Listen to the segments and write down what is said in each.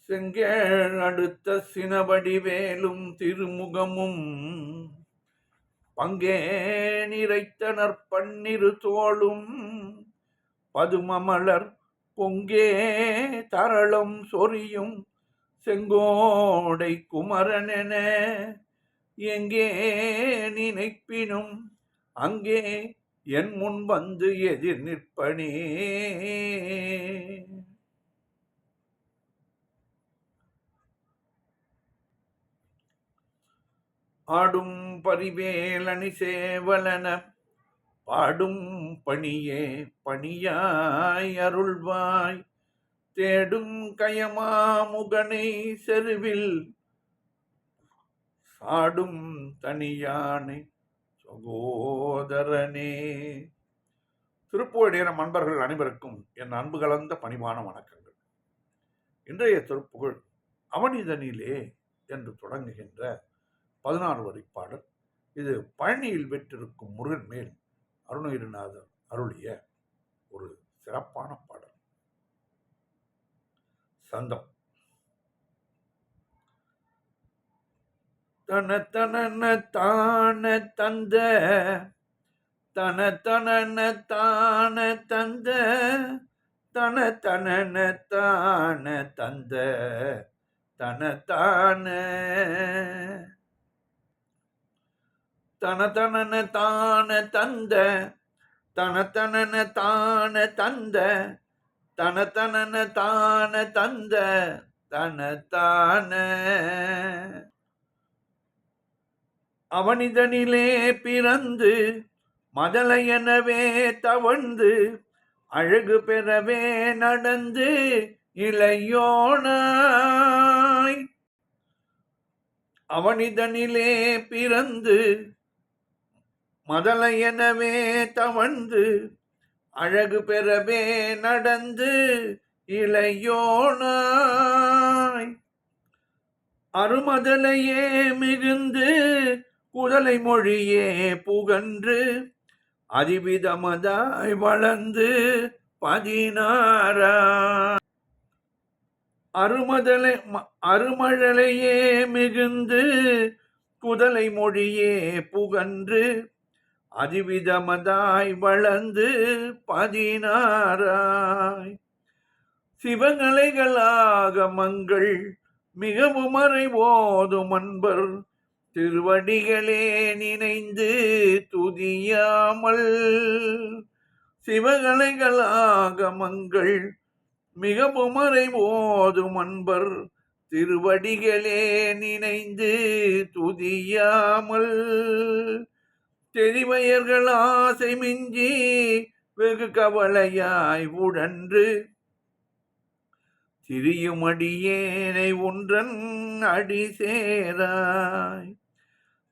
செங்கேழ் அடுத்த சினவடிவேலும் திருமுகமும் பங்கே நிறைத்த நற்பன்னிரு தோளும் பதுமமலர் பொங்கே தரளம் சொரியும் செங்கோடை குமரனென எங்கே நினைப்பினும் அங்கே என் முன் வந்து எதிர் நிற்பனே. ஆடும் பரிவேலணி சேவலன பாடும் பணியே பணியாய் அருள்வாய் தேடும் கயமாமுகனை செருவில் சாடும் தனியானை சகோதரனே. திருப்புகழ் அன்பர்கள் அனைவருக்கும் என் அன்பு கலந்த பணிவான வணக்கங்கள். இன்றைய திருப்புகழ் அவனிதனிலே என்று தொடங்குகின்ற 16 வரி பாடல். இது பழனியில் பெற்றிருக்கும் முருகன் மேல் அருணகிரிநாதர் அருளிய ஒரு சிறப்பான பாடல். சந்தம். தன தான தந்த தன தான தந்த தன தான தந்த தன தன தான தந்த தன தான தந்த தன தான தந்த தன தான அவனிதனிலே பிறந்து மதலையெனவே தவழ்ந்து அழகு பெறவே நடந்து இளையோனாய். அவனிதனிலே பிறந்து மதலையெனவே தவழ்ந்து அழகு பெறவே நடந்து இளையோனாய். அருமதலையே மிகுந்து குதலை மொழியே புகன்று அதிவிதமதாய் வளர்ந்து 16 அருமழலையே மிகுந்து குதலை மொழியே புகன்று அதிவிதமதாய் வளர்ந்து 16 சிவகலைகளாக மங்கள் மிகவும் மறைவோதும் அன்பர் திருவடிகளே நினைந்து துதியாமல். சிவகலைகளாக மங்கள் மிகவும் மறைவோதும் அன்பர் திருவடிகளே நினைந்து துதியாமல். தெரிவயர்கள் ஆசை மிஞ்சி வெகு கவலையாய் உழன்று திரியும் அடியேனை ஒன்றன் அடி சேராய்.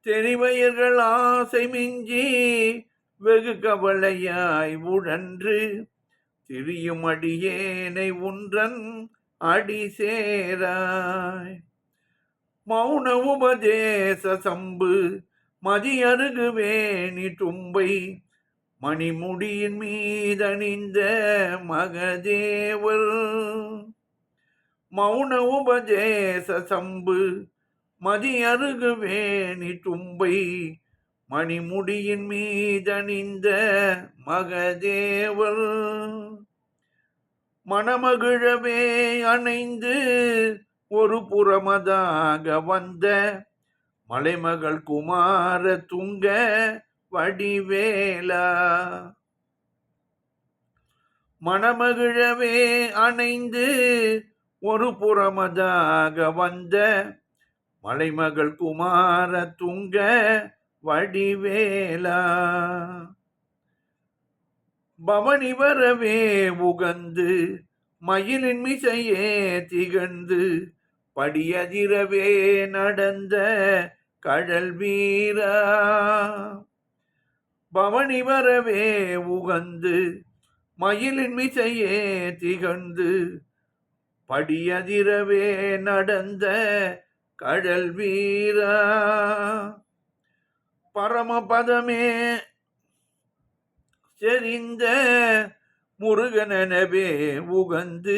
தெரிவயர்கள் ஆசை மிஞ்சி வெகு கவலையாய் உழன்று திரியும் அடியேனை ஒன்றன் அடி சேராய். மௌன உபதேச சம்பு மதியருகு வேணி தும்பை மணிமுடியின் மீதணிந்த மகதேவர். மௌன உபதேச சம்பு மதியருகு வேணி தும்பை மணிமுடியின் மீதணிந்த மகதேவர். மணமகிழவே அணைந்து ஒரு புறமதாக வந்த மலைமகள் குமார துங்க வடிவேலா. மணமகிழவே அணைந்து ஒரு புறமதாக வந்த மலைமகள் குமார துங்க வடிவேலா. பவனி வரவே உகந்து மயிலின் மிசையே திகழ்ந்து படியதிரவே நடந்த கடல் வீரா. பவனி வரவே உகந்து மயிலின் மிசையே திகழ்ந்து படியதிரவே நடந்த கடல் வீரா. பரமபதமே செறிந்த முருகனவே உகந்து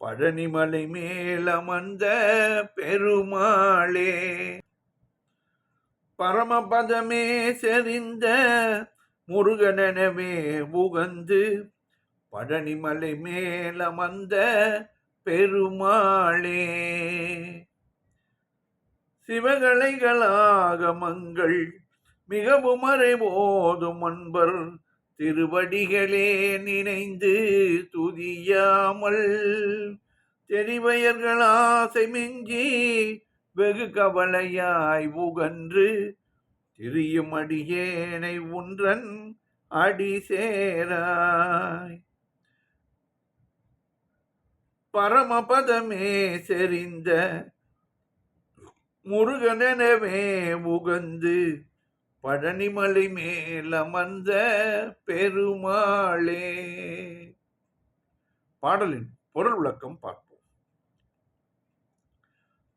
பழனிமலை மேலமர்ந்த பெருமாளே. பரமபதமே செறிந்த முருகனெனவே உகந்து பழனிமலை மேலமர்ந்த பெருமாளே. சிவகலைகளாகமங்கள் மிகவும் அறிவோதும் அன்பர் திருவடிகளே நினைந்து துதியாமல் தெரிவயர்கள் ஆசை மிஞ்சி வெகு கவலையாய் உகன்று திரியும் அடியேனை ஒன்றன் அடி சேராய். பரமபதமே செறிந்த முருகனெனவே உகந்து பழனிமலை மேலமர்ந்த பெருமாளே. பாடலின் பொருள் விளக்கம் பார்ப்போம்.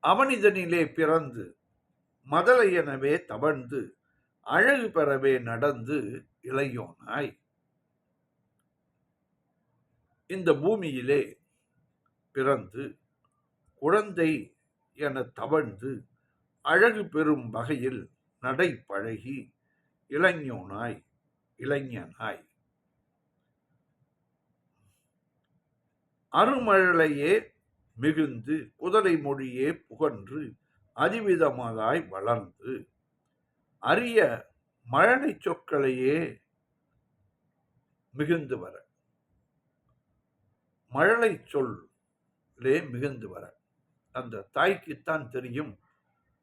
அவனிதனிலே பிறந்து மதலையெனவே தவழ்ந்து அழகு பெறவே நடந்து இளையோனாய் இந்த பூமியிலே பிறந்து குழந்தை என தவழ்ந்து அழகு பெறும் வகையில் நடை பழகி இளைஞனாய் அருமழலையே மிகுந்து குதலை மொழியே புகன்று அதிவிதமாய் வளர்ந்து அரிய மழலை சொற்களையே மிகுந்து வர மழலை சொல்லே மிகுந்து வர அந்த தாய்க்குத்தான் தெரியும்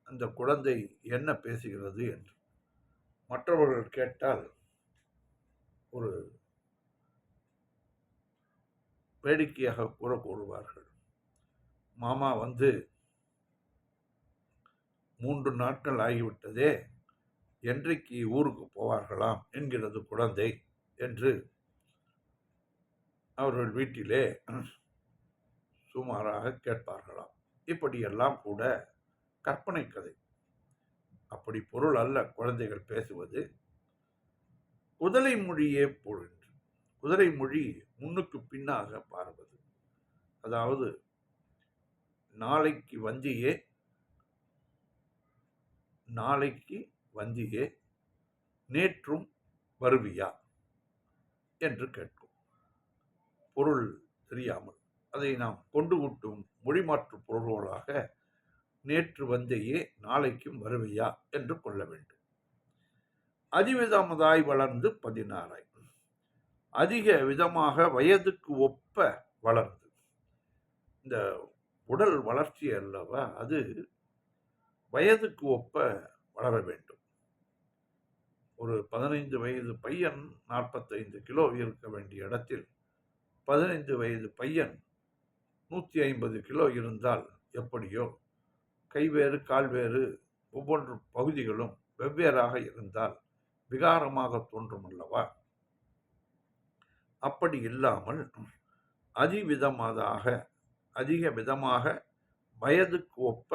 அந்த குழந்தை என்ன பேசுகிறது என்று. மற்றவர்கள் கேட்டால் ஒரு வேடிக்கையாக கூறுவார்கள், மாமா வந்து 3 நாட்கள் ஆகிவிட்டதே, என்றைக்கு ஊருக்கு போவார்களாம் என்கிறது குழந்தை என்று அவர்கள் வீட்டிலே சுமாராக கேட்பார்களாம். இப்படியெல்லாம் கூட கற்பனை கதை, அப்படி பொருள் அல்ல குழந்தைகள் பேசுவது. குதிரை மொழியே பொழுது, குதிரை மொழி முன்னுக்கு பின்னாக பார்ப்பது, அதாவது நாளைக்கு வந்தியே நேற்றும் வருவியா என்று கேட்கும். பொருள் தெரியாமல் அதை நாம் கொண்டு கூட்டும் மொழிமாற்று பொருள்களாக நேற்று வந்தையே நாளைக்கும் வருவையா என்று கொள்ள வேண்டும். அதிவிதமாய் வளர்ந்து 16 அதிக விதமாக வயதுக்கு ஒப்ப வளர்ந்து. இந்த உடல் வளர்ச்சி அல்லவா, அது வயதுக்கு ஒப்ப வளர வேண்டும். ஒரு 15 வயது பையன் 45 கிலோ இருக்க வேண்டிய இடத்தில் 15 வயது பையன் 150 கிலோ இருந்தால் எப்படியோ, கைவேறு கால்வேறு ஒவ்வொன்று பகுதிகளும் வெவ்வேறாக இருந்தால் விகாரமாக தோன்றும் அல்லவா. அப்படி இல்லாமல் அதிக விதமாக வயதுக்கு ஒப்ப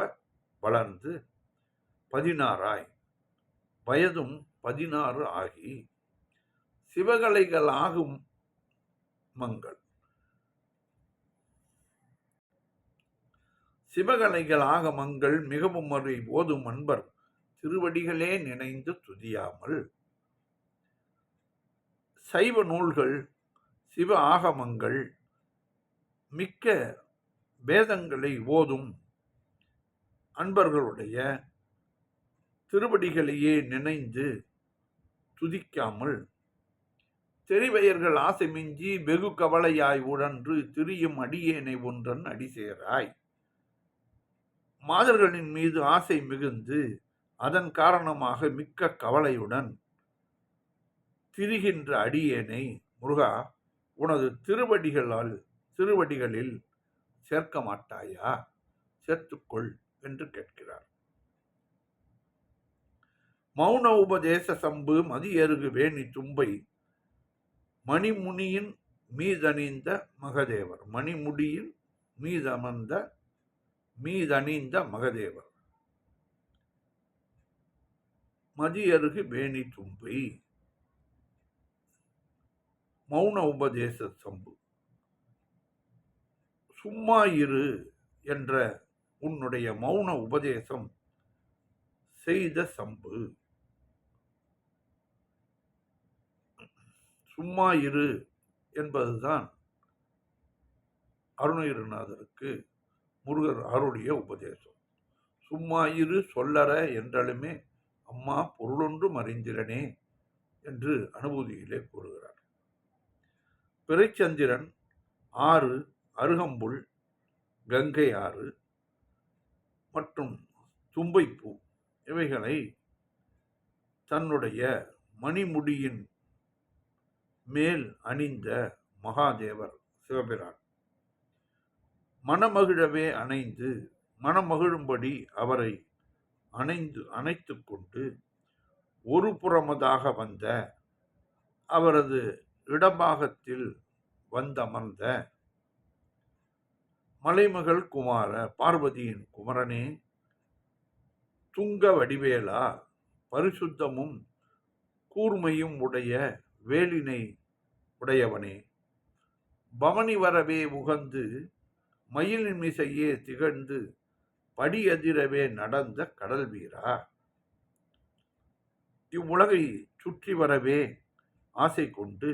வளர்ந்து 16 வயதும் 16 ஆகி சிவகலைகளாகும் மங்கள் சிவகலைகள் ஆகமங்கள் மிகவும் அறி ஓதும் அன்பர் திருவடிகளே நினைந்து துதியாமல் சைவ நூல்கள் சிவ ஆகமங்கள் மிக்க வேதங்களை ஓதும் அன்பர்களுடைய திருவடிகளையே நினைந்து துதிக்காமல் தெரிவயர்கள் ஆசை மிஞ்சி வெகு கவலையாய் உழன்று திரியும் அடியேனை ஒன்றன் அடிசேராய். மாதர்களின் மீது ஆசை மிகுந்து அதன் காரணமாக மிக்க கவலையுடன் திரிகின்ற அடியேனை முருகா உனது திருவடிகளில் சேர்க்க மாட்டாயா, சேர்த்துக்கொள் என்று கேட்கிறார். மௌன உபதேச சம்பு மதியருகு வேணி தும்பை மணிமுனியின் மீதணிந்த மகதேவர். மணிமுடியின் மீதணிந்த மகதேவர். மதியருகு வேணி தும்பை மௌன உபதேச சம்பு சும்மா இரு என்ற உன்னுடைய மௌன உபதேசம் செய்த சம்பு. சும்மா இரு என்பதுதான் அருணகிரிநாதருக்கு முருகர் அருளிய உபதேசம். சும்மா இரு சொல்லற என்றாலுமே அம்மா பொருளொன்றும் அறிந்திரனே என்று அனுபூதியிலே கூறுகிறார். பிறைச்சந்திரன், ஆறு, அருகம்புல், கங்கை ஆறு மற்றும் தும்பைப்பூ இவைகளை தன்னுடைய மணிமுடியின் மேல் அணிந்த மகாதேவர் சிவபிரான் மனமகிழவே அணைந்து மனமகிழும்படி அவரை அணைத்து கொண்டு ஒரு புறமதாக வந்த அவரது இடபாகத்தில் வந்தமர்ந்த மலைமகள் குமார பார்வதியின் குமரனே, துங்க வடிவேலா, பரிசுத்தமும் கூர்மையும் உடைய வேலினை உடையவனே, பவனி வரவே உகந்து மயிலின் மிசையே திகழ்ந்து படியதிரவே நடந்த கடல் வீரா, இவ்வுலகை சுற்றி வரவே ஆசை கொண்டு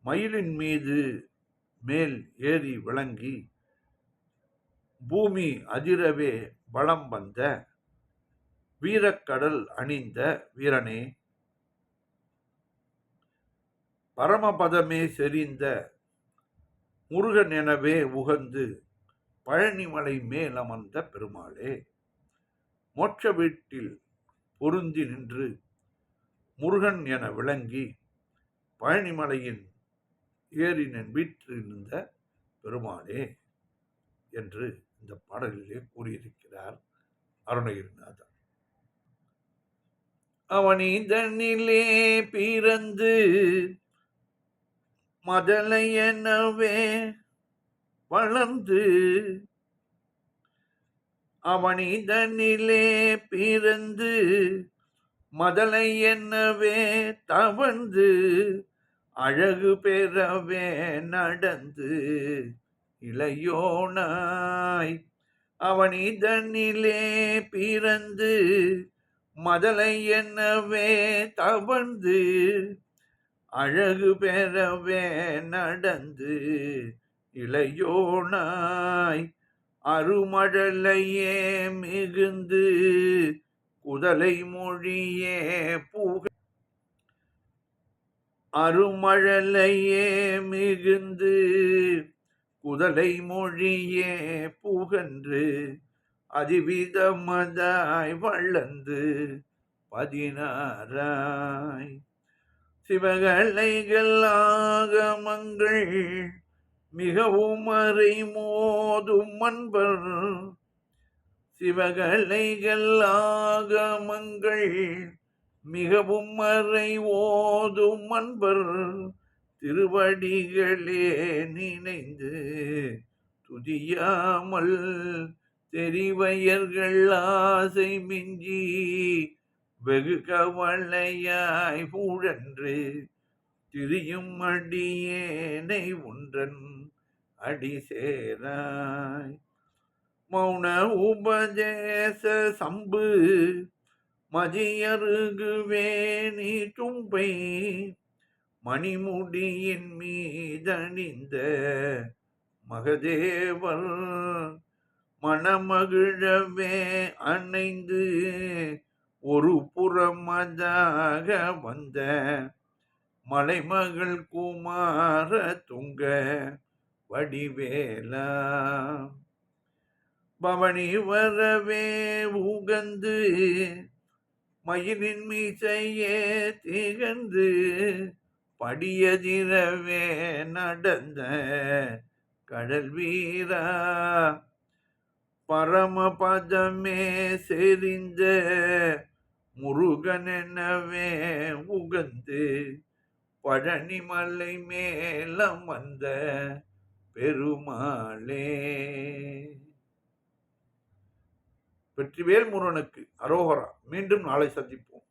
மயிலின் மீது மேல் ஏறி விளங்கி பூமி அதிரவே பலம் வந்த வீரக்கடல் அணிந்த வீரனே, பரமபதமே செறிந்த முருகன் எனவே உகந்து பழனிமலை மேல் அமர்ந்த பெருமாளே, மோட்ச வீட்டில் பொருந்தி நின்று முருகன் என விளங்கி பழனிமலையின் ஏறினின் வீற்றிருந்த பெருமாளே என்று இந்த பாடலிலே கூறியிருக்கிறார் அருணகிரிநாதர். அவனிதனிலே பிறந்து மதலையெனவே வளர்ந்து, அவனிதனிலே பிறந்து மதலை என்னவே தவழ்ந்து அழகு பெறவே நடந்து இளையோனாய், அவனிதனிலே பிறந்து மதலை என்னவே தவழ்ந்து அழகு பெறவே நடந்து இளையோனாய், அருமழலையே மிகுந்து குதலை மொழியே புக, அருமழலையே மிகுந்து குதலை மொழியே புகன்று அதிவிதமதாய் வளர்ந்து 16ஆய், சிவகலைகள் ஆகமங்கள் மிகவும் மறைமோதும் அன்பர், சிவகலைகள் ஆகமங்கள் மிகவும் மறை ஓதும் அன்பர் திருவடிகளே நினைந்து துதியாமல் தெரிவையர்கள் ஆசை மிஞ்சி வெகு கவலையாய் ஊழன்று திரியும் அடியேனை ஒன்றன் அடி சேராய், மௌன உபதேச சம்பு மதியருகுவே நீ தும்பை மணிமுடியின் மீதணிந்த மகதேவர் மணமகிழவே அணைந்து ஒரு புறமதாக வந்த மலைமகள் குமார துங்க வடிவேலா, பவனி வரவே உகந்து மயிலின் மீசையே திகழ்ந்து படியதிரவே நடந்த கடல் வீரா, பரமபதமே செறிந்த முருகன் எனவே உகந்து பழனிமலை மேலம் வந்த பெருமாளே. வெற்றிவேல் முருகனுக்கு அரோகரா. மீண்டும் நாளை சந்திப்போம்.